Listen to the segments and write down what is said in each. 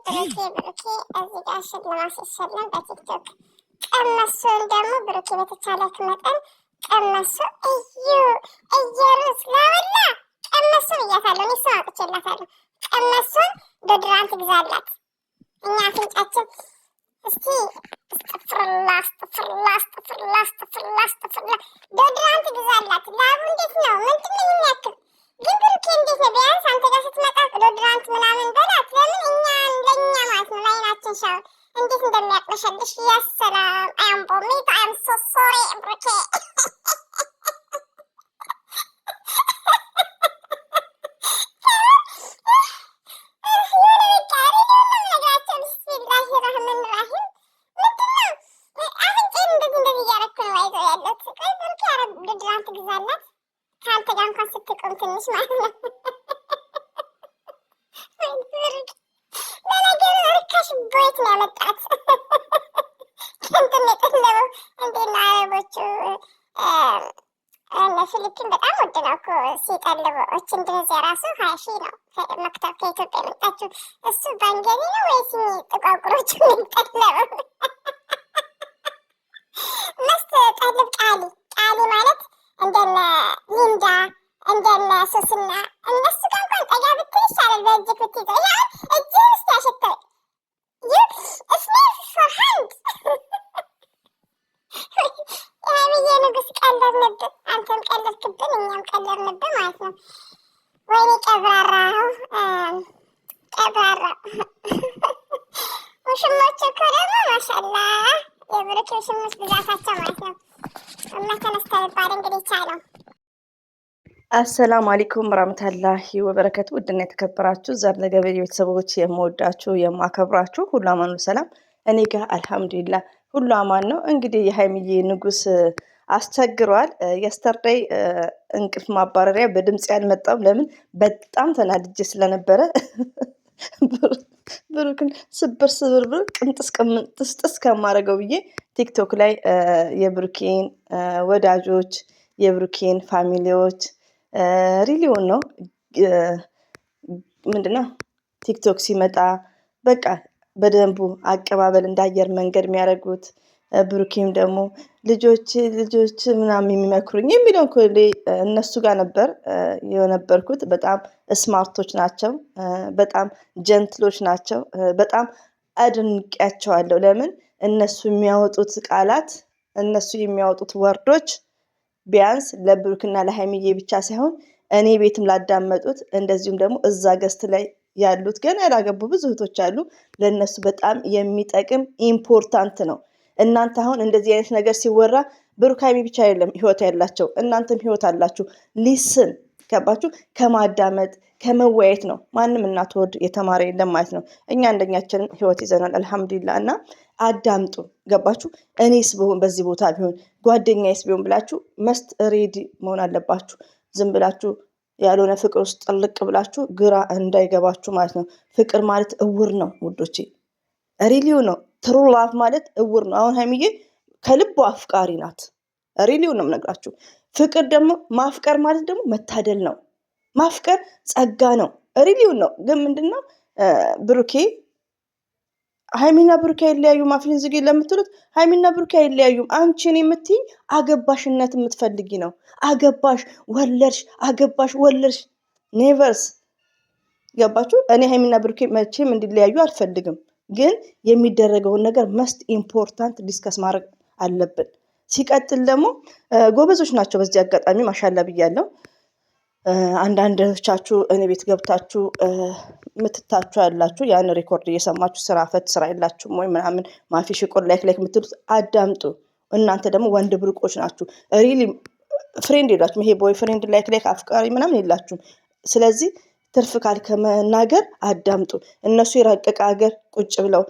ብሩኬ እዚህ ጋር ሽልማት ሲሸለም በቲክቶክ ቀመሱን ደግሞ ብሩኬ በተቻለክ መጠን ቀመሱ እየሩዝ ላበላ ቀመሱ ብያታለሁ። እኔ ስም አውጥቼላታለሁ። ቀመሱን ዶድራንት ግዛላት። እኛ አፍንጫችን እስቲ እስትፍርላ ዶድራንት ግዛላት። ላቡ እንዴት ነው? ምንድን ነው የሚያክል? ግን ብሩኬ እንዴት ነው? ቢያንስ አንተ ጋር ስትመጣ ዶድራንት ምናምን በላት። ለምን እኛ ለእኛ ማለት ነው ለአይናችን ሻውን እንዴት እንደሚያቅለሸልሽ ያሰላም። አም ቦሚት አም ሶ ሶሪ ብሩኬ ግዛላት ከአንተ ጋር እንኳን ስትቆም ትንሽ ማለት ነው። ለነገሩ ርካሽ ቦይት ነው ያመጣት። እንትን የጠለበው እንዴና አረቦቹ ፊሊፒን በጣም ውድ ነው እኮ ሲጠልቡ። እችን ድረስ የራሱ 20 ሺህ ነው መክተብ ከኢትዮጵያ የመጣችው። እሱ ባንገሪ ነው ወይስ ጥቋቁሮቹ የሚጠለበው? መስት ጠልብ ቃሊ ማለት እንደነ ሊንዳ እንደነ ሶስና እነሱ ጋር እንኳን ጠጋ ብትል ይሻላል። በእጅ ብትይዘው ያ እጅህን ውስጥ ያሸተው ስሜል ፎር ሃንድ የሀይሚዬ ንጉስ ቀለድንብን። አንተም ቀለድክብን፣ እኛም ቀለድንብን ማለት ነው። ወይኔ ቀብራራው ውሽሞቹ እኮ ደግሞ ማሻላ የብሩክ ውሽሞች ብዛታቸው ማለት ነው። እና ተነስታ ይባል እንግዲህ ቻለው። አሰላሙ አለይኩም ወራህመቱላሂ ወበረከቱ። ውድና የተከበራችሁ ዘር ለገበሬ ቤተሰቦች የምወዳችሁ የማከብራችሁ ሁሉ አማኑ ሰላም፣ እኔ ጋር አልሐምዱሊላህ ሁሉ አማን ነው። እንግዲህ የሀይሚዬ ንጉስ አስቸግሯል። የስተርዴይ እንቅልፍ ማባረሪያ በድምጽ ያልመጣም ለምን በጣም ተናድጄ ስለነበረ ብሩክን ስብር ቅንጥስ ከማረገው ብዬ ቲክቶክ ላይ የብሩኬን ወዳጆች የብሩኬን ፋሚሊዎች ሪሊውን ነው ምንድነው ቲክቶክ ሲመጣ በቃ በደንቡ አቀባበል እንዳየር መንገድ የሚያደርጉት ብሩኬም ደግሞ ልጆች ምናምን የሚመክሩኝ የሚለውን ኮሌ እነሱ ጋር ነበር የነበርኩት። በጣም ስማርቶች ናቸው፣ በጣም ጀንትሎች ናቸው። በጣም አድንቄያቸዋለሁ። ለምን እነሱ የሚያወጡት ቃላት እነሱ የሚያወጡት ወርዶች ቢያንስ ለብሩክና ለሀይሚዬ ብቻ ሳይሆን እኔ ቤትም ላዳመጡት እንደዚሁም ደግሞ እዛ ገስት ላይ ያሉት ገና ያላገቡ ብዙ እህቶች አሉ። ለእነሱ በጣም የሚጠቅም ኢምፖርታንት ነው። እናንተ አሁን እንደዚህ አይነት ነገር ሲወራ ብሩክ ሀይሚ ብቻ አይደለም ህይወት ያላቸው፣ እናንተም ህይወት አላችሁ። ሊስን ገባችሁ? ከማዳመጥ ከመወያየት ነው። ማንም እናት ወድ የተማረ የለም ማለት ነው። እኛ አንደኛችንን ህይወት ይዘናል አልሐምዱሊላህ። እና አዳምጡ። ገባችሁ? እኔስ ብሆን በዚህ ቦታ ቢሆን ጓደኛዬስ ቢሆን ብላችሁ መስት ሬዲ መሆን አለባችሁ። ዝም ብላችሁ ያልሆነ ፍቅር ውስጥ ጥልቅ ብላችሁ ግራ እንዳይገባችሁ ማለት ነው። ፍቅር ማለት እውር ነው ውዶቼ፣ ሪሊው ነው። ትሩ ላቭ ማለት እውር ነው። አሁን ሀይሚዬ ከልቧ አፍቃሪ ናት። ሪሊው ነው የምነግራችሁ። ፍቅር ደግሞ ማፍቀር ማለት ደግሞ መታደል ነው። ማፍቀር ጸጋ ነው። ሪሊው ነው። ግን ምንድነው ብሩኬ ሀይሚና ብሩኬ አይለያዩ ማፍሊን ዝጌ ለምትሉት ሀይሚና ብሩኬ አይለያዩም። አንቺን የምትይኝ አገባሽነት የምትፈልጊ ነው። አገባሽ ወለድሽ ኔቨርስ ገባችሁ? እኔ ሀይሚና ብሩኬ መቼም እንዲለያዩ አልፈልግም። ግን የሚደረገውን ነገር መስት ኢምፖርታንት ዲስከስ ማድረግ አለብን። ሲቀጥል ደግሞ ጎበዞች ናቸው። በዚህ አጋጣሚ ማሻላ ብያለሁ። አንዳንዶቻችሁ እኔ ቤት ገብታችሁ ምትታችሁ ያላችሁ ያን ሪኮርድ እየሰማችሁ ስራ ፈት ስራ የላችሁም ወይ ምናምን ማፊ ሽቆር ላይክ የምትሉት አዳምጡ። እናንተ ደግሞ ወንድ ብርቆች ናችሁ። ሪሊ ፍሬንድ የላችሁም። ይሄ ቦይ ፍሬንድ ላይክ አፍቃሪ ምናምን የላችሁም። ስለዚህ ትርፍ ካል ከመናገር አዳምጡ። እነሱ የራቀቀ ሀገር ቁጭ ብለው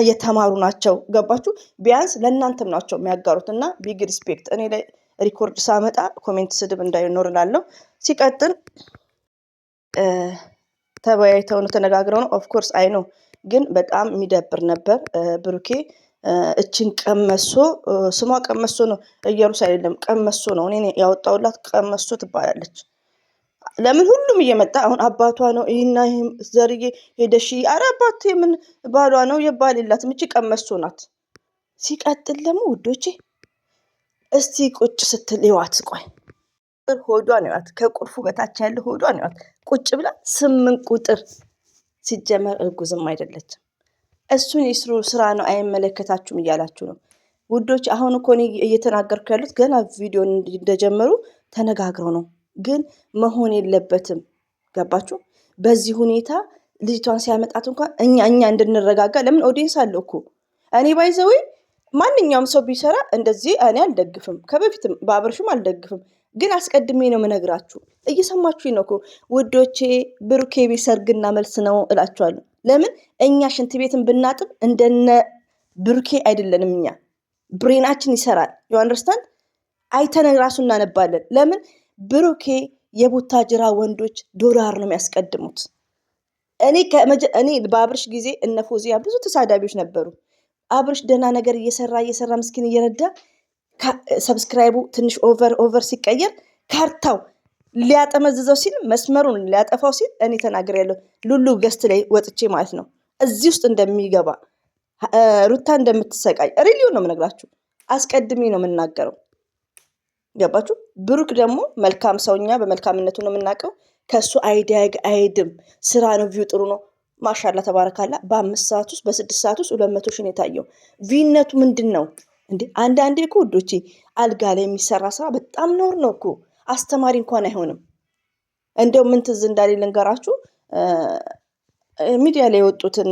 የተማሩ ናቸው። ገባችሁ? ቢያንስ ለእናንተም ናቸው የሚያጋሩት። እና ቢግ ሪስፔክት። እኔ ላይ ሪኮርድ ሳመጣ ኮሜንት ስድብ እንዳይኖር እላለሁ። ሲቀጥል ተወያይተው ነው ተነጋግረው ነው። ኦፍኮርስ አይ ነው፣ ግን በጣም የሚደብር ነበር። ብሩኬ እችን ቀመሶ ስሟ ቀመሶ ነው፣ ኢየሩስ አይደለም ቀመሶ ነው። እኔ ያወጣውላት ቀመሶ ትባላለች። ለምን ሁሉም እየመጣ አሁን አባቷ ነው ይህና ይህም ዘርዬ ሄደሽ ኧረ አባቴ ምን ባሏ ነው የባል የላትም እቺ ቀመሶ ናት። ሲቀጥል ደግሞ ውዶቼ እስቲ ቁጭ ስትል ይዋት ቆይ ሆዷን ይዋት ከቁልፉ በታች ያለ ሆዷን ይዋት ቁጭ ብላ 8 ቁጥር ሲጀመር እርጉዝም አይደለችም። እሱን የስሩ ስራ ነው አይመለከታችሁም እያላችሁ ነው ውዶች። አሁን እኮ እኔ እየተናገርኩ ያሉት ገና ቪዲዮ እንደጀመሩ ተነጋግረው ነው፣ ግን መሆን የለበትም ገባችሁ? በዚህ ሁኔታ ልጅቷን ሲያመጣት እንኳን እኛ እንድንረጋጋ ለምን ኦዲየንስ አለው እኮ። እኔ ባይዘዌ ማንኛውም ሰው ቢሰራ እንደዚህ እኔ አልደግፍም፣ ከበፊትም በአብርሽም አልደግፍም፣ ግን አስቀድሜ ነው የምነግራችሁ። እየሰማችሁ ነው እኮ ውዶቼ። ብሩኬ ቤት ሰርግና መልስ ነው እላችኋለሁ። ለምን እኛ ሽንት ቤትን ብናጥብ እንደነ ብሩኬ አይደለንም። እኛ ብሬናችን ይሰራል። ዩ አንደርስታንድ። አይተን ራሱ እናነባለን። ለምን ብሩኬ የቡታጅራ ወንዶች ዶላር ነው የሚያስቀድሙት። እኔ በአብርሽ ጊዜ እነ ፎዚያ ብዙ ተሳዳቢዎች ነበሩ። አብርሽ ደህና ነገር እየሰራ ምስኪን እየረዳ ሰብስክራይቡ ትንሽ ኦቨር ሲቀየር ካርታው ሊያጠመዝዘው ሲል መስመሩን ሊያጠፋው ሲል እኔ ተናግሬያለሁ። ሉሉ ገስት ላይ ወጥቼ ማለት ነው እዚህ ውስጥ እንደሚገባ ሩታ እንደምትሰቃይ ሪሊዮ ነው የምነግራችሁ። አስቀድሜ ነው የምናገረው። ገባችሁ? ብሩክ ደግሞ መልካም ሰውኛ በመልካምነቱ ነው የምናውቀው። ከእሱ አይድም ስራ ነው። ቪው ጥሩ ነው። ማሻላ ተባረካላ። በ5 ሰዓት ውስጥ በ6 ሰዓት ውስጥ 200 ሺህ ነው የታየው። ቪነቱ ምንድን ነው እንዴ? አንዳንዴ እኮ ውዶቼ አልጋ ላይ የሚሰራ ስራ በጣም ኖር ነው እኮ። አስተማሪ እንኳን አይሆንም። እንደው ምን ትዝ እንዳለ ልንገራችሁ። ሚዲያ ላይ የወጡትን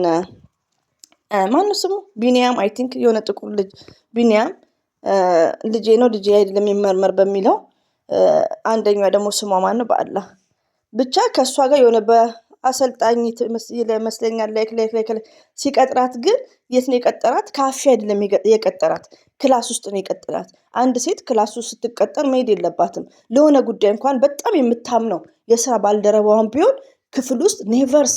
ማነው ስሙ ቢኒያም አይ ቲንክ የሆነ ጥቁር ልጅ ቢኒያም ልጄ ነው ልጄ አይደለም የሚመርመር በሚለው አንደኛዋ ደግሞ ስሟ ማነው በአላህ ብቻ ከእሷ ጋር የሆነ በአሰልጣኝ ይመስለኛል ላይክ ሲቀጥራት፣ ግን የት ነው የቀጠራት? ካፌ አይደለም የቀጠራት ክላስ ውስጥ ነው የቀጠራት። አንድ ሴት ክላስ ውስጥ ስትቀጠር መሄድ የለባትም። ለሆነ ጉዳይ እንኳን በጣም የምታምነው የስራ ባልደረባዋን ቢሆን ክፍል ውስጥ ኔቨርስ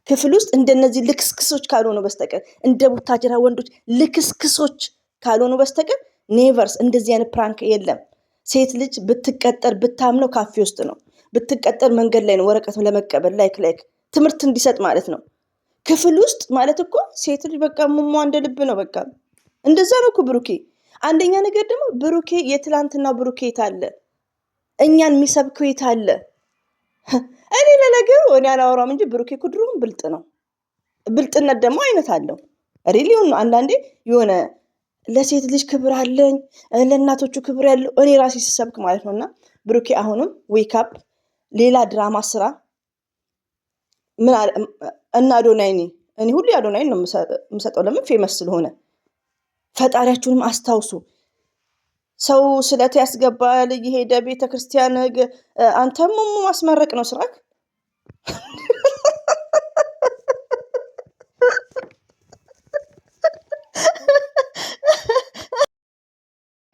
ክፍል ውስጥ እንደነዚህ ልክስክሶች ካልሆኑ በስተቀር እንደ ቡታጅራ ወንዶች ልክስክሶች ካልሆኑ በስተቀር ኔቨርስ እንደዚህ አይነት ፕራንክ የለም። ሴት ልጅ ብትቀጠር ብታምነው ካፌ ውስጥ ነው። ብትቀጠር መንገድ ላይ ነው ወረቀት ለመቀበል ላይክ ትምህርት እንዲሰጥ ማለት ነው። ክፍል ውስጥ ማለት እኮ ሴት ልጅ በቃ ሙሟ እንደ ልብ ነው። በቃ እንደዛ ነው እኮ ብሩኬ። አንደኛ ነገር ደግሞ ብሩኬ የትላንትና ብሩኬ የታለ? እኛን የሚሰብከው የታለ? እኔ ለነገሩ እኔ አላወራም እንጂ ብሩኬ እኮ ድሮም ብልጥ ነው። ብልጥነት ደግሞ አይነት አለው። ሪሊዮን ነው። አንዳንዴ የሆነ ለሴት ልጅ ክብር አለኝ ለእናቶቹ ክብር ያለው እኔ ራሴ ሲሰብክ ማለት ነው። እና ብሩኬ አሁንም ዌይካፕ ሌላ ድራማ ስራ እና አዶናይኒ እኔ ሁሉ አዶናይን ነው የምሰጠው። ለምን ፌመስ ስለሆነ። ፈጣሪያችሁንም አስታውሱ። ሰው ስለት ያስገባል እየሄደ ቤተክርስቲያን። አንተም ማስመረቅ ነው ስራክ።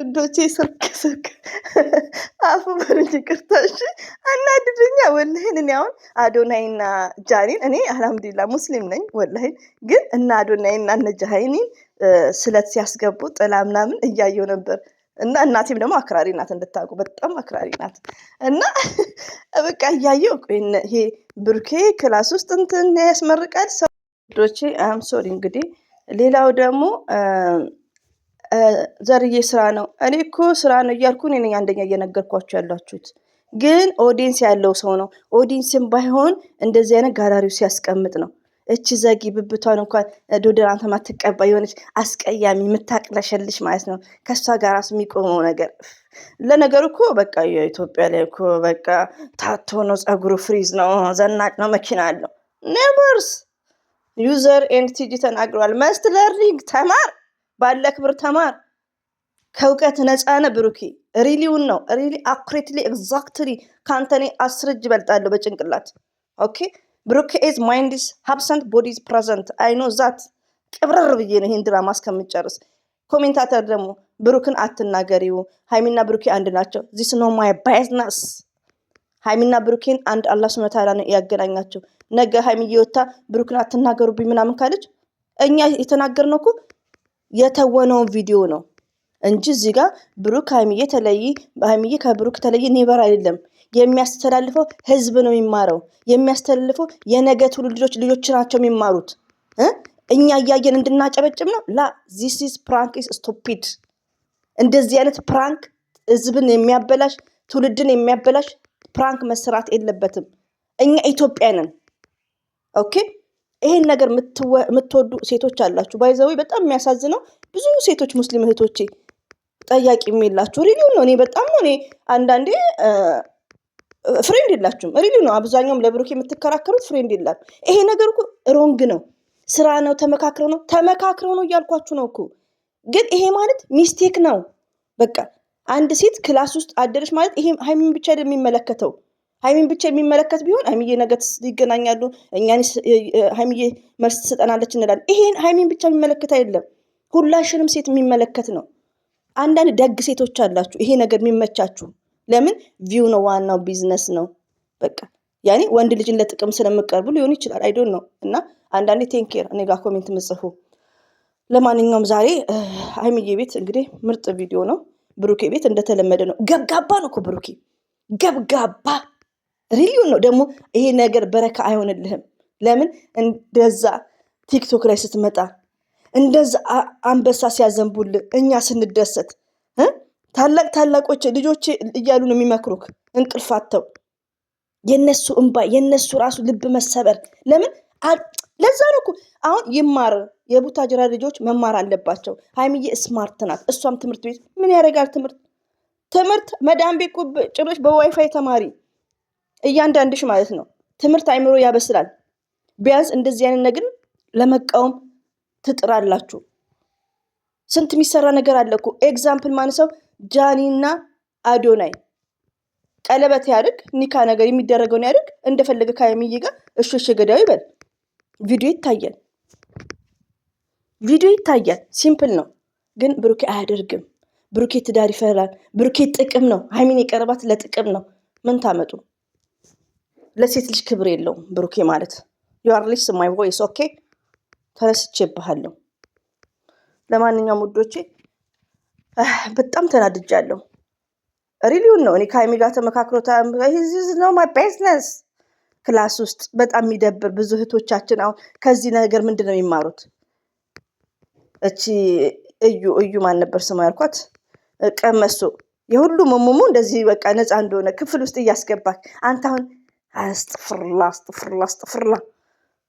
ዶቼ ስርክ አፉ በልጅ ቅርታሽ አናድደኛ ወላሂን። እኔ አሁን አዶናይና ጃኒን እኔ አልሐምዱሊላህ ሙስሊም ነኝ ወላሂን፣ ግን እና አዶናይና እነ ጃኒን ስለት ሲያስገቡ ጥላ ምናምን እያየው ነበር። እና እናቴም ደግሞ አክራሪ ናት እንድታውቁ፣ በጣም አክራሪ ናት። እና በቃ እያየው ይሄ ብሩኬ ክላስ ውስጥ እንትን ያስመርቃል ሰው ዶቼ አም ሶሪ። እንግዲህ ሌላው ደግሞ ዘርዬ ስራ ነው። እኔ እኮ ስራ ነው እያልኩ እኔ ነኝ አንደኛ እየነገርኳቸው ያላችሁት፣ ግን ኦዲየንስ ያለው ሰው ነው። ኦዲየንስም ባይሆን እንደዚህ አይነት ጋላሪው ሲያስቀምጥ ነው። እቺ ዘጊ ብብቷን እንኳን ዶደራንት ማትቀባ የሆነች አስቀያሚ የምታቅለሸልሽ ማለት ነው። ከሷ ጋር ራሱ የሚቆመው ነገር ለነገሩ እኮ በቃ የኢትዮጵያ ላይ እኮ በቃ ታቶ ነው፣ ፀጉሩ ፍሪዝ ነው፣ ዘናጭ ነው፣ መኪና አለው። ኔቨርስ ዩዘር ኤንድ ቲጂ ተናግረዋል። መስት ለርኒንግ ተማር፣ ባለ ክብር ተማር፣ ከእውቀት ነፃነ ብሩኬ ሪሊውን ነው ሪሊ አኩሬትሊ ኤግዛክትሊ ከአንተኔ 10 እጅ በልጣለሁ በጭንቅላት። ኦኬ ብሩኬ ኢዝ ማይንድስ ሀብሰንት ቦዲዝ ፕሬዘንት አይ ኖ ዛት። ቅብረር ብዬ ነው ይህን ድራማ እስከምጨርስ። ኮሜንታተር ደግሞ ብሩክን አትናገሪው፣ ሀይሚና ብሩኬ አንድ ናቸው። ዚስ ኖ ማይ ባይዝነስ። ሀይሚና ብሩኬን አንድ አላህ ሱብሃነሁ ወተዓላ ነው ያገናኛቸው። ነገ ሀይሚ እየወጣ ብሩክን አትናገሩብኝ ምናምን ካለች እኛ የተናገርነው እኮ የተወነውን ቪዲዮ ነው እንጂ እዚህ ጋር ብሩክ ሀይሚዬ ተለይ፣ ሀይሚዬ ከብሩክ ተለይ ኔቨር አይደለም። የሚያስተላልፈው ህዝብ ነው የሚማረው። የሚያስተላልፈው የነገ ትውልድ ልጆች ናቸው የሚማሩት። እኛ እያየን እንድናጨበጭብ ነው? ላ ዚስ ኢዝ ፕራንክ ኢዝ ስቱፒድ። እንደዚህ አይነት ፕራንክ ህዝብን የሚያበላሽ ትውልድን የሚያበላሽ ፕራንክ መስራት የለበትም። እኛ ኢትዮጵያ ነን። ኦኬ። ይሄን ነገር የምትወዱ ሴቶች አላችሁ። ባይዘዊ በጣም የሚያሳዝነው ብዙ ሴቶች ሙስሊም እህቶቼ ጠያቂ የሚላችሁ ሪሊው ነው። እኔ በጣም ነው እኔ አንዳንዴ ፍሬንድ የላችሁም። ሪሊው ነው። አብዛኛውም ለብሩክ የምትከራከሩት ፍሬንድ የላችሁ። ይሄ ነገር እኮ ሮንግ ነው። ስራ ነው። ተመካክረው ነው እያልኳችሁ ነው እኮ። ግን ይሄ ማለት ሚስቴክ ነው። በቃ አንድ ሴት ክላስ ውስጥ አደረች ማለት ይሄ ሀይሚን ብቻ የሚመለከተው ሀይሚን ብቻ የሚመለከት ቢሆን ሀይሚዬ ነገ ይገናኛሉ፣ እኛን ሀይሚዬ መልስ ትሰጠናለች እንላለን። ይሄን ሀይሚን ብቻ የሚመለከት አይደለም፣ ሁላሽንም ሴት የሚመለከት ነው። አንዳንድ ደግ ሴቶች አላችሁ ይሄ ነገር የሚመቻችሁ። ለምን ቪው ነው፣ ዋናው ቢዝነስ ነው። በቃ ያኔ ወንድ ልጅን ለጥቅም ስለምቀርቡ ሊሆን ይችላል። አይዶን ነው። እና አንዳንዴ ቴንኬር እኔ ጋር ኮሜንት ምጽፉ። ለማንኛውም ዛሬ ሀይሚዬ ቤት እንግዲህ ምርጥ ቪዲዮ ነው። ብሩኬ ቤት እንደተለመደ ነው። ገብጋባ ነው እኮ ብሩኬ፣ ገብጋባ ሪሊውን ነው። ደግሞ ይሄ ነገር በረካ አይሆንልህም። ለምን እንደዛ ቲክቶክ ላይ ስትመጣ እንደዛ አንበሳ ሲያዘንቡልህ እኛ ስንደሰት ታላቆች ልጆች እያሉ ነው የሚመክሩክ እንቅልፋተው የነሱ እንባ የነሱ ራሱ ልብ መሰበር። ለምን ለዛ ነው እኮ አሁን ይማር የቡታጅራ ልጆች መማር አለባቸው። ሀይሚዬ ስማርት ናት። እሷም ትምህርት ቤት ምን ያደርጋል ትምህርት መዳም ቤት ጭሮች በዋይፋይ ተማሪ እያንዳንድሽ ማለት ነው። ትምህርት አይምሮ ያበስላል። ቢያንስ እንደዚህ አይነት ነገር ለመቃወም ትጥራላችሁ። ስንት የሚሰራ ነገር አለ እኮ። ኤግዛምፕል ማንሰው ጃኒና አዶናይ ቀለበት ያድርግ ኒካ ነገር የሚደረገውን ያድርግ እንደፈለገ ከሀይሚዬ ጋር እሺ ገዳዩ ይበል። ቪዲዮ ይታያል። ሲምፕል ነው። ግን ብሩኬ አያደርግም። ብሩኬ ትዳር ይፈራል። ብሩኬ ጥቅም ነው። ሀይሚን የቀረባት ለጥቅም ነው። ምን ታመጡ? ለሴት ልጅ ክብር የለውም ብሩኬ ማለት። ዩአር ሊስ ማይ ቮይስ ኦኬ። ተነስቼብሃለሁ። ለማንኛውም ውዶቼ በጣም ተናድጃለሁ። ሪሊውን ነው። እኔ ከሀይሚ ጋር ተመካክሮታ ነው ማይ ቢዝነስ ክላስ ውስጥ በጣም የሚደብር። ብዙ እህቶቻችን አሁን ከዚህ ነገር ምንድን ነው የሚማሩት? እቺ እዩ ማን ነበር ስማ ያልኳት? ቀመሶ የሁሉም ሙሙ እንደዚህ በቃ ነፃ እንደሆነ ክፍል ውስጥ እያስገባክ አንተ አሁን አስጥፍርላ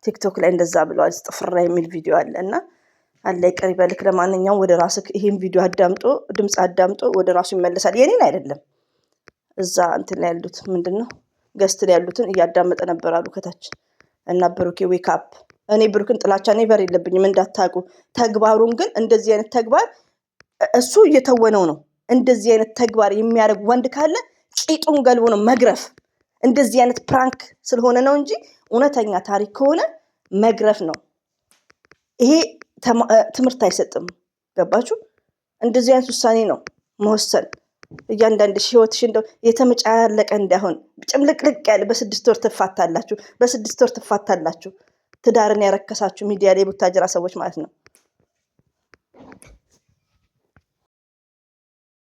ቲክቶክ ላይ እንደዛ ብለዋል። አስጥፍርላ የሚል ቪዲዮ አለ እና አለ ይቅር ይበልክ። ለማንኛውም ወደ ራስክ ይሄን ቪዲዮ አዳምጦ ድምፅ አዳምጦ ወደ ራሱ ይመለሳል። የኔን አይደለም እዛ እንትን ላይ ያሉት ምንድነው ገስት ላይ ያሉትን እያዳመጠ ነበር አሉ ከታች። እና ብሩኬ ዌክ አፕ። እኔ ብሩክን ጥላቻ ኔቨር የለብኝም እንዳታቁ። ተግባሩን ግን እንደዚህ አይነት ተግባር እሱ እየተወነው ነው። እንደዚህ አይነት ተግባር የሚያደርግ ወንድ ካለ ቂጡን ገልቦ ነው መግረፍ። እንደዚህ አይነት ፕራንክ ስለሆነ ነው እንጂ እውነተኛ ታሪክ ከሆነ መግረፍ ነው። ይሄ ትምህርት አይሰጥም። ገባችሁ? እንደዚህ አይነት ውሳኔ ነው መወሰን። እያንዳንድሽ ህይወትሽ እንደው የተመጫለቀ እንዳይሆን ጭምልቅልቅ ያለ በ6 ወር ትፋታላችሁ። ትዳርን ያረከሳችሁ ሚዲያ ላይ ቡታጅራ ሰዎች ማለት ነው።